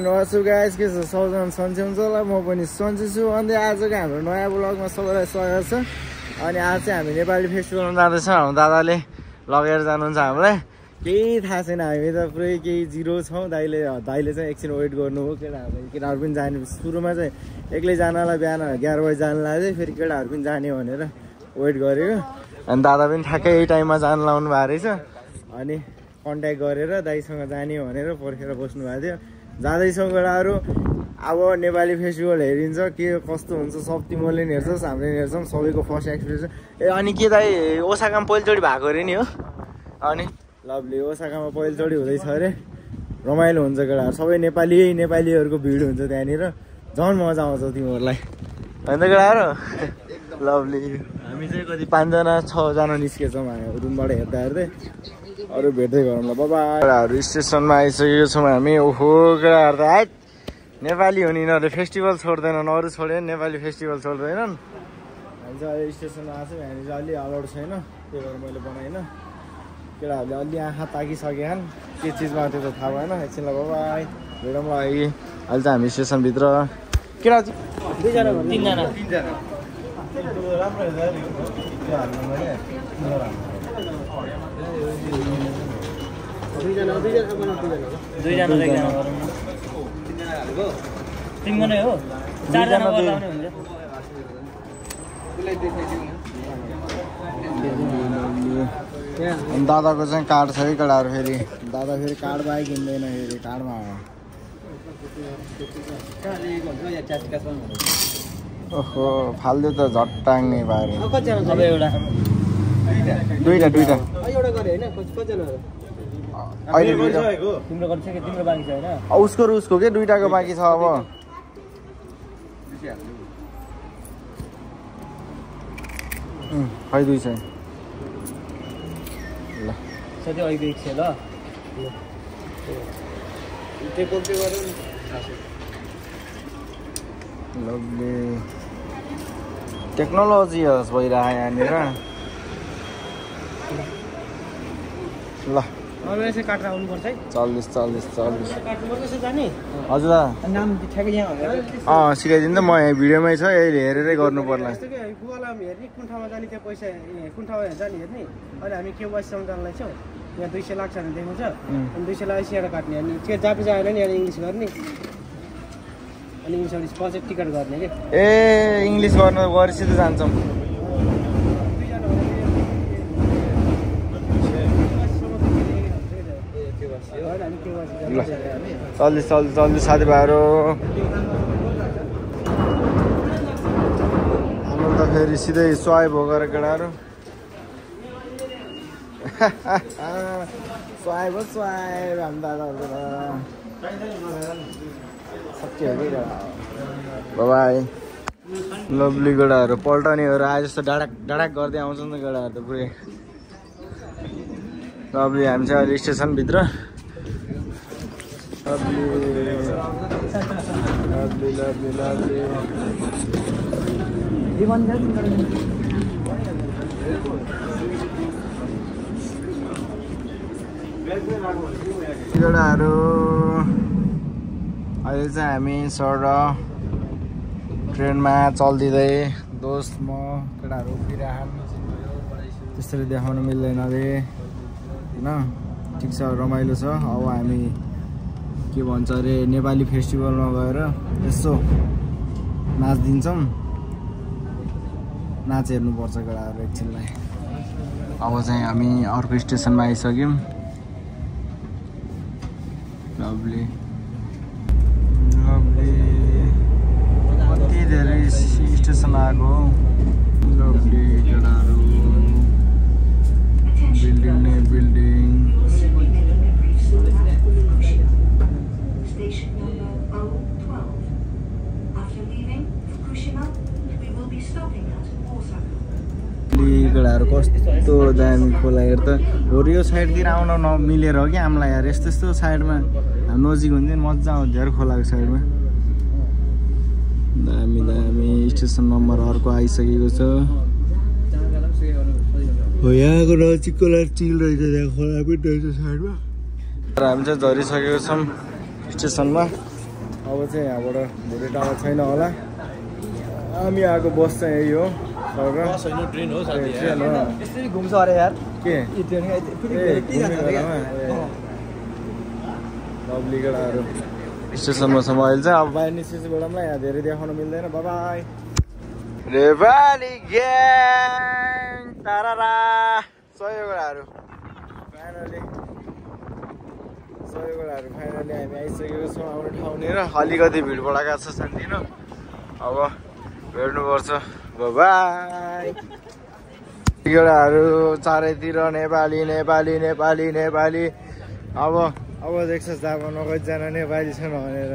नमस्ते गाइस, के छ सबैजना सन्चै हुन्छ होला। म पनि सन्चै छु। अनि आजको हाम्रो नयाँ ब्लगमा सबैलाई स्वागत छ। अनि आज चाहिँ हामी नेपाली फेस्टिभलमा जाँदैछौँ। हाम्रो दादाले लगेर जानुहुन्छ हामीलाई। केही थाहा छैन, हामी त पुरै केही जिरो छौँ। दाइले चाहिँ एकछिन वेट गर्नु हो। केटाहरू पनि जाने, सुरुमा चाहिँ एक्लै जानलाई बिहान 11 बजी जानु लाग्यो, फेरि केटाहरू पनि जाने भनेर वेट गरेको। अनि दादा पनि ठ्याक्कै यही टाइममा जानु लाउनु भएको रहेछ। अनि कन्ट्याक्ट गरेर दाइसँग जाने भनेर पर्खेर बस्नु भएको थियो। जाँदैछौँ केटाहरू। अब नेपाली फेस्टिभल हेरिन्छ, के कस्तो हुन्छ सब तिमीले पनि हेर्छस्, हामीले पनि हेर्छौँ। सबैको फर्स्ट एक्सपिरियन्स। अनि के दाइ ओसाकामा पहिलोचोटि भएको अरे नि हो। अनि लभली ओसाकामा पहिलोचोटि हुँदैछ अरे। रमाइलो हुन्छ केटाहरू, सबै नेपालीहरूको भिड हुन्छ त्यहाँनिर। झन् मजा आउँछ तिमीहरूलाई होइन त केटाहरू। लभली हामी चाहिँ कति 5 जना 6 जना निस्केछौँ रुमबाट हेर्दा हेर्दै। अरू भेट्दै गरौँ ल। बाबा केटाहरू स्टेसनमा आइसकेको छौँ हामी। ओहो केटाहरू त हाइट नेपाली हो नि, यिनीहरूले फेस्टिभल छोड्दैनन्। अरू छोड्यो भने नेपाली फेस्टिभल छोड्दैनन्। हामी चाहिँ अहिले स्टेसनमा आएको छौँ। यहाँनिर अलि अलाउड छैन, त्यही भएर मैले बनाइनँ। केटाहरूले अलि आँखा ताकिसकेछन्, के चिजमा त्यो त थाहा भएन। एकछिन ल बाबा भेटौँ ल। अहिले चाहिँ हामी स्टेसनभित्र। केटा 2 जना 3 जना राम्रो तिनजना हो 4 जना गर्दा हुन्छ। दादाको चाहिँ कार्ड छ है केटाहरू। फेरि दादा फेरि कार्ड बाहेक किन्दैन, फेरि कार्डमा हो। ओहो फाल्दै त झट्टाङ्ने बारे। अब एउटा दुईटा अहिले तिम्रो गर्छ कि तिम्रो बाँकी छ हैन? उसको र उसको के दुईटाको बाँकी छ। अब खै 200 ल सधैँ अहिले 100 ल। लभली टेक्नोलोजी हस् भइरहेको यहाँनिर ल। अब यसै काटेर आउनुपर्छ है। 40 काट्नुपर्छ यसो जाने हजुर नाम ठ्याक्कै यहाँ सिकाइदिनु त। म यहाँ भिडियोमै छ, यही हेरेरै गर्नु पर्ला। यस्तो के गुगलमा हेर्ने कुन ठाउँमा जाने त्यो पैसा कुन ठाउँमा जाने हेर्ने। अहिले हामी केवाइसीसँग जानु लाग्छौँ। यहाँ 200 लाग्छ भने देखाउँछ। अनि 200 लगाएपछि यहाँ काट्ने। अनि त्यो जापी जाएर नि यहाँ इङ्ग्लिस गर्ने। अनि इङ्ग्लिस पछि टिकट गर्ने के। ए इङ्ग्लिस गर्न गरेपछि त जान्छौँ। ल चल्दी साथीभाइहरू। हाम्रो त फेरि सिधै स्वाइप हो गएर केटाहरू। स्वाइप हामी दादाहरूको त सच्चै हो कि बाबाई। लभली केटाहरू पल्टनीहरू आए जस्तो डाडाक गर्दै आउँछन् त केटाहरू त पुरै। लभली हामी चाहिँ अहिले स्टेसनभित्र। Lovely, lovely, lovely. केटाहरू अहिले चाहिँ हामी सर ट्रेनमा चल्दिँदै दोस्त म केटाहरू उभिरहेको त्यसरी देखाउनु मिल्दैन अरे होइन ठिक छ रमाइलो छ अब हामी के भन्छ अरे नेपाली फेस्टिभलमा गएर यसो नाचिदिन्छौँ नाच हेर्नुपर्छ केटाहरू एकछिनलाई अब चाहिँ हामी अर्को स्टेसनमा आइसक्यौँ लभली लभली कति धेरै स्टेसन आएको लभली केटाहरू बिल्डिङ नै बिल्डिङ केटाहरू कस्तो दामी खोला हेर त बरु यो साइडतिर आउन नमिलेर हो कि हामीलाई यार यस्तो यस्तो साइडमा नजिक हुन्थ्यो नि मजा आउँथ्यो यार खोलाको साइडमा दामी दामी स्टेसन नम्बर अर्को आइसकेको छ हो यहाँको नजिकको लागि चिल रहेछ त्यहाँ खोला पनि रहेछ साइडमा र हामी चाहिँ झरिसकेको छौँ स्टेसनमा अब चाहिँ यहाँबाट धेरै टाढा छैन होला हामी आएको बस चाहिँ यही हो ट्रेन हो घुम्छ अरे यार के लभली केटाहरू स्टेसनमा छ अहिले चाहिँ अब बाहिर निस्केपछि बेलामा यहाँ धेरै देखाउनु मिल्दैन बाबाई रेवाली ग्याङ तारारा सहयोग केटाहरू फाइनली हामी आइसकेको छौँ आफ्नो ठाउँनिर अलिकति भिड बढाएको छ सानोतिनो अब भेट्नुपर्छ बाई केटाहरू चारैतिर नेपाली नेपाली नेपाली नेपाली अब देख्छ जापानमा कतिजना नेपाली छन् भनेर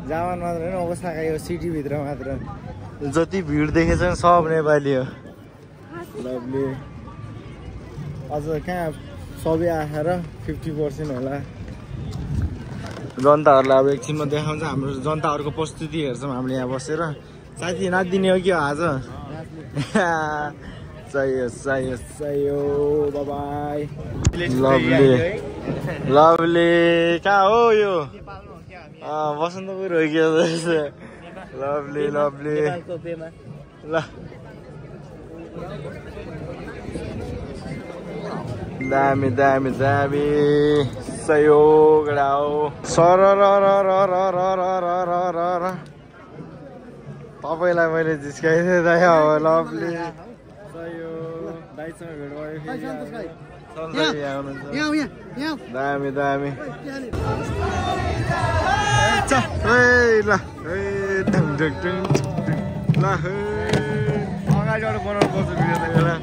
जापान मात्र होइन ओसाका यो सिटीभित्र मात्र जति भिड देखेछन् सब नेपाली हो लभली अझ कहाँ सबै आएर 50% होला जनताहरूलाई अब एकछिनमा देखाउँछ हाम्रो जनताहरूको प्रस्तुति हेर्छौँ हामीले यहाँ बसेर साथी नाचिदिने हो कि आज सही हो बाबाई लभली कहाँ हो यो बसन्तपुर हो कि लभली लभली ल दामी दामी दामी सही हो केटा हो सर तपाईँलाई मैले जिस्काइदिएँ दाइ अब लभली दामी दामी ल अगाडिबाट बनाउनु पर्छ भिडियो त बेला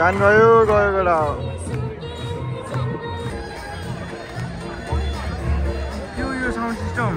जानुभयो गएको र यो साउन्ड सिस्टम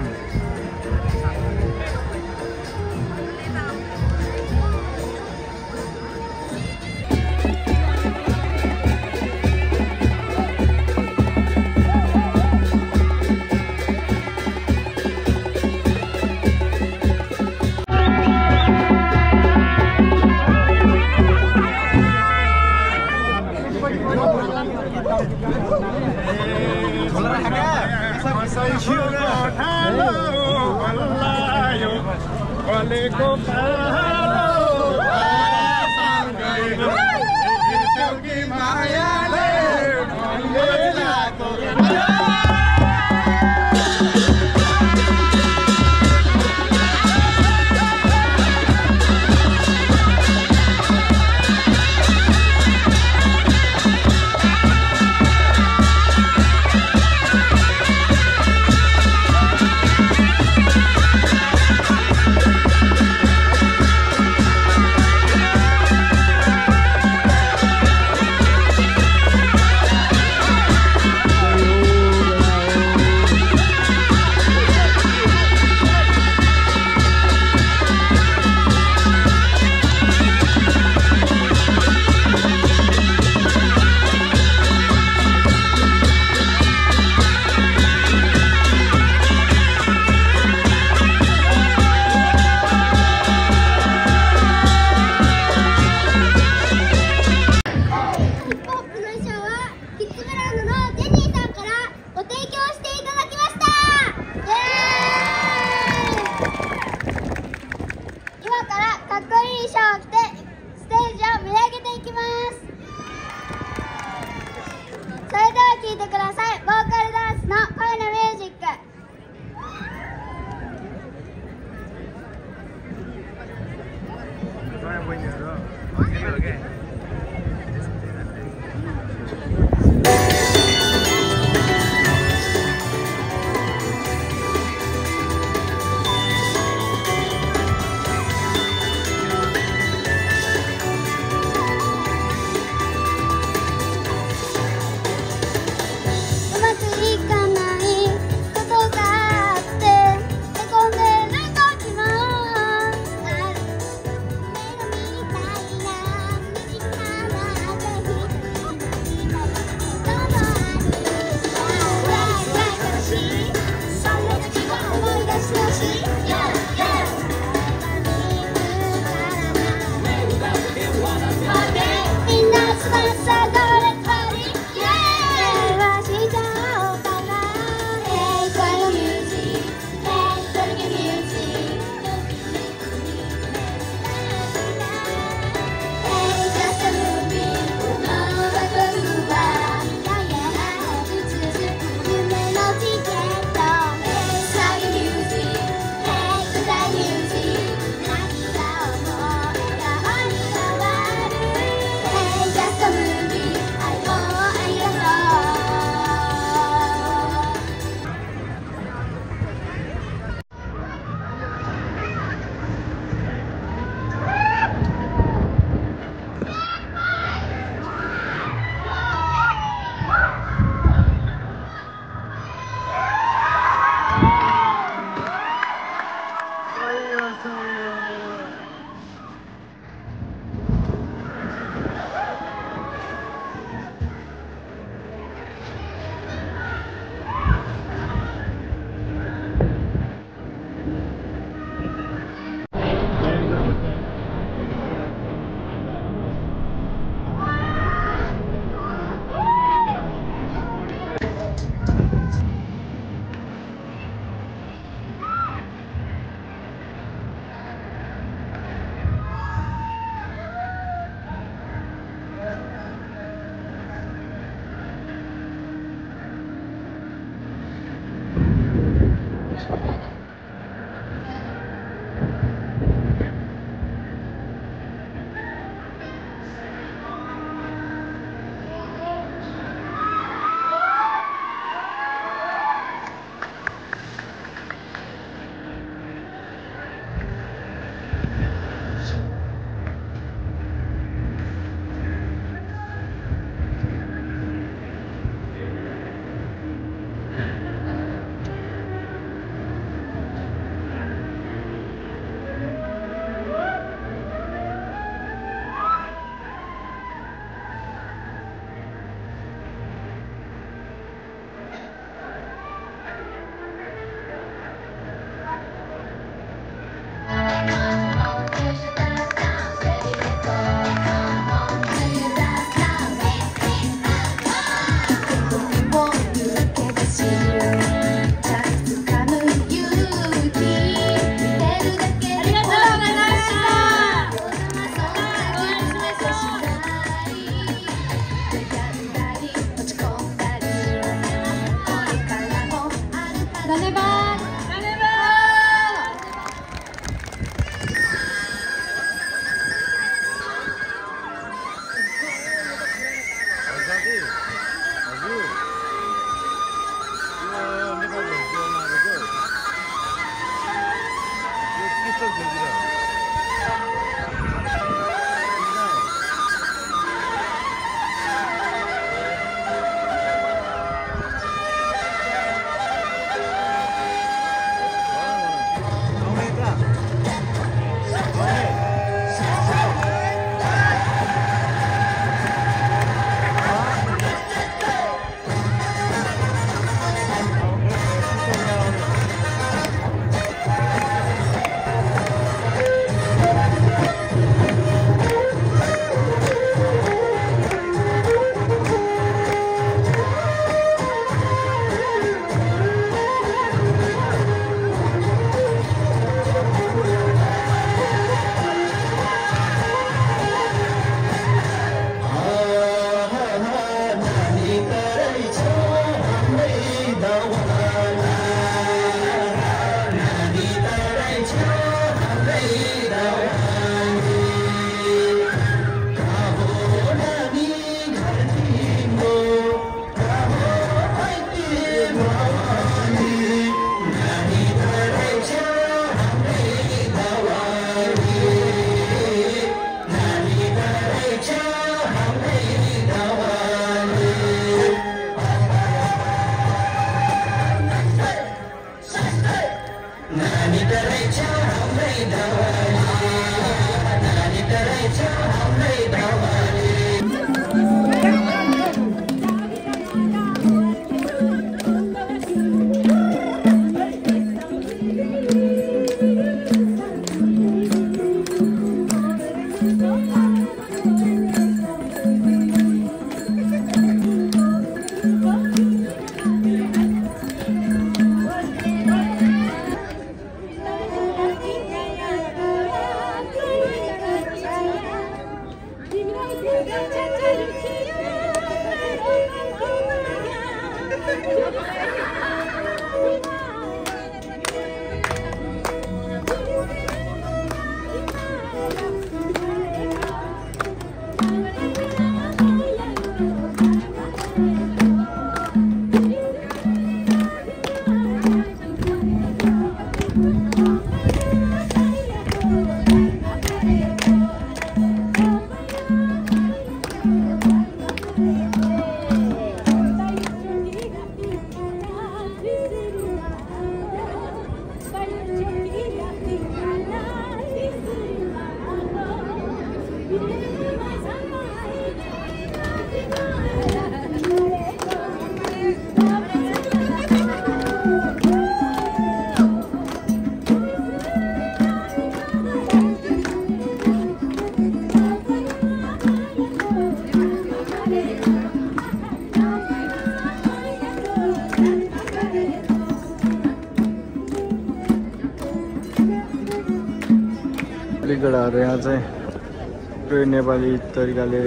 गडाहरू यहाँ चाहिँ पुरै नेपाली तरिकाले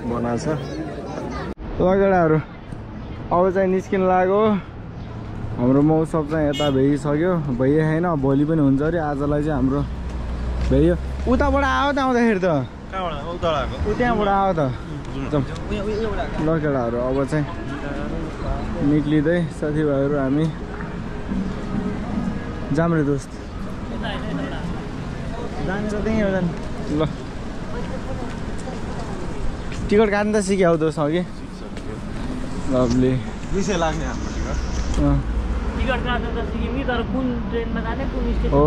बनाएको छ। लगेडाहरू अब चाहिँ निस्किन लाग्यो। हाम्रो महोत्सव चाहिँ यता भइसक्यो, भइए छैन, भोलि पनि हुन्छ अरे। आजलाई चाहिँ हाम्रो भइयो। उताबाट आयो त आउँदाखेरि त त्यहाँबाट आयो त। लगेडाहरू अब चाहिँ निक्लिँदै साथीभाइहरू हामी जाम रे दोस्त जान्छ त्यहीँ हो जानु। ल टिकट काट्नु त सिक्यो दोस्त अघि। लभली 200 लाग्ने हाम्रो टिकट काट्नु त सिक्यौँ नि, तर कुन ट्रेनमा जाने कुन स्टेसन हो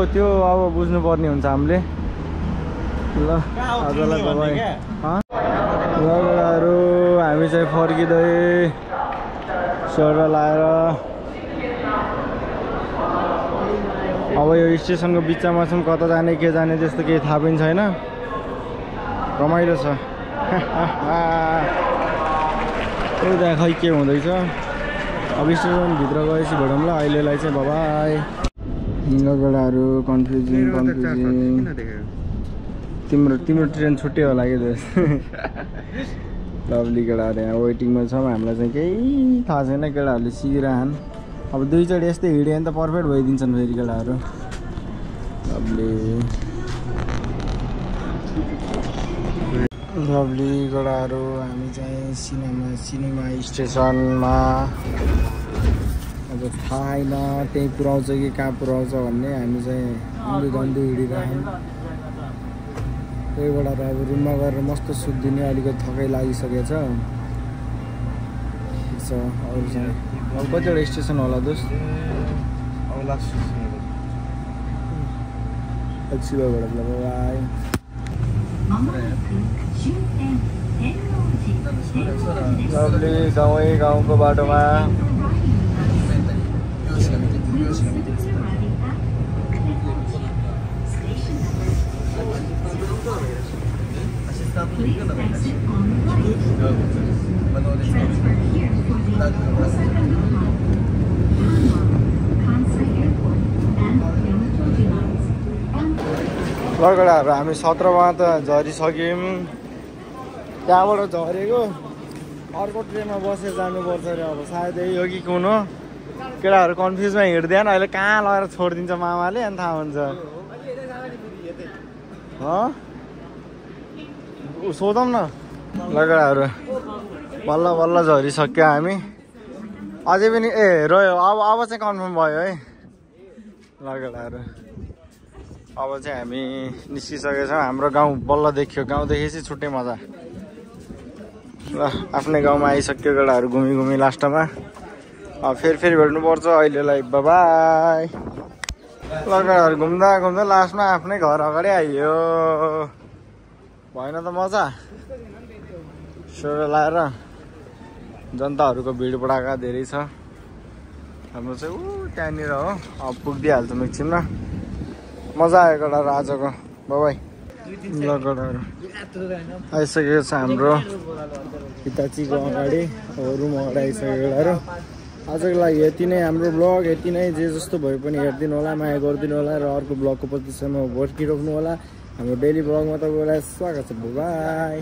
त्यो अब बुझ्नुपर्ने हुन्छ हामीले। ल आजलाई तपाईँ लगेडाहरू हामी चाहिँ फर्किँदै स्वेटर लाएर अब यो स्टेसनको बिचमा छौँ। कता जाने के जाने त्यस्तो केही थाहा पनि छैन। रमाइलो छ। त्यहाँ खै के हुँदैछ। अब स्टेसनभित्र गएपछि भेटौँला। अहिलेलाई चाहिँ बाबाई। लगेडाहरू कन्फ्युजिङ तिम्रो ट्रेन छुट्यो होला कि दोस्त। लभली केटाहरू यहाँ वेटिङमा छौँ। हामीलाई चाहिँ केही थाहा छैन, केटाहरूले सिकिरहन्। अब दुईचोटि यस्तै हिँड्यो भने त पर्फेक्ट भइदिन्छन् फेरि केटाहरू। लभली केटाहरू हामी चाहिँ सिनेमा स्टेसनमा अब थाहा छैन त्यहीँ पुऱ्याउँछ कि कहाँ पुऱ्याउँछ भन्ने हामी चाहिँ दण्डी हिँडिरह्यौँ त्यही भएर अब रुममा गएर मस्त सुत्दिने अलिकति थकै लागिसकेको छ अरू चाहिँ अब कतिवटा स्टेसन होला दोस्त अब लास्ट स्टेसन एक्सिलोबाट लगायो लभली गाउँको बाटोमा लगडाहरू हामी 17मा त झरिसक्यौँ त्यहाँबाट झरेको अर्को ट्रेनमा बसेर जानुपर्छ अरे अब सायद यही हो कि कुन हो केटाहरू कन्फ्युजमा हिँड्दैन अहिले कहाँ लगेर छोडिदिन्छ मामाले अनि थाहा हुन्छ सोधौँ न लगडाहरू बल्ल बल्ल झरिसक्यो हामी अझै पनि रह्यो अब चाहिँ कन्फर्म भयो है लगडाहरू अब चाहिँ हामी निस्किसकेको छौँ हाम्रो गाउँ बल्ल देखियो गाउँ देखेपछि छुट्टै मजा ल आफ्नै गाउँमा आइसक्यो केटाहरू घुमी घुमी लास्टमा अब फेरि भेट्नुपर्छ अहिलेलाई बाई लगडाहरू घुम्दा घुम्दा लास्टमा आफ्नै घर अगाडि आइयो भएन त मजा सोरो लाएर जनताहरूको भिड बडाका धेरै छ हाम्रो चाहिँ त्यहाँनिर हो अब पुगिदिइहाल्छौँ एकछिनमा मजा आयो केटाहरू आजको बाबाई लगडाहरू आइसकेको छ हाम्रो हिताचीको अगाडि अब रुम अगाडि आइसकेको केटाहरू आजको लागि यति नै हाम्रो ब्लग यति नै जे जस्तो भए पनि हेरिदिनु होला माया गरिदिनु होला र अर्को ब्लगको प्रतिसम्म भोट किरोक्नु होला हाम्रो डेली ब्लगमा तपाईँलाई स्वागत छ बाई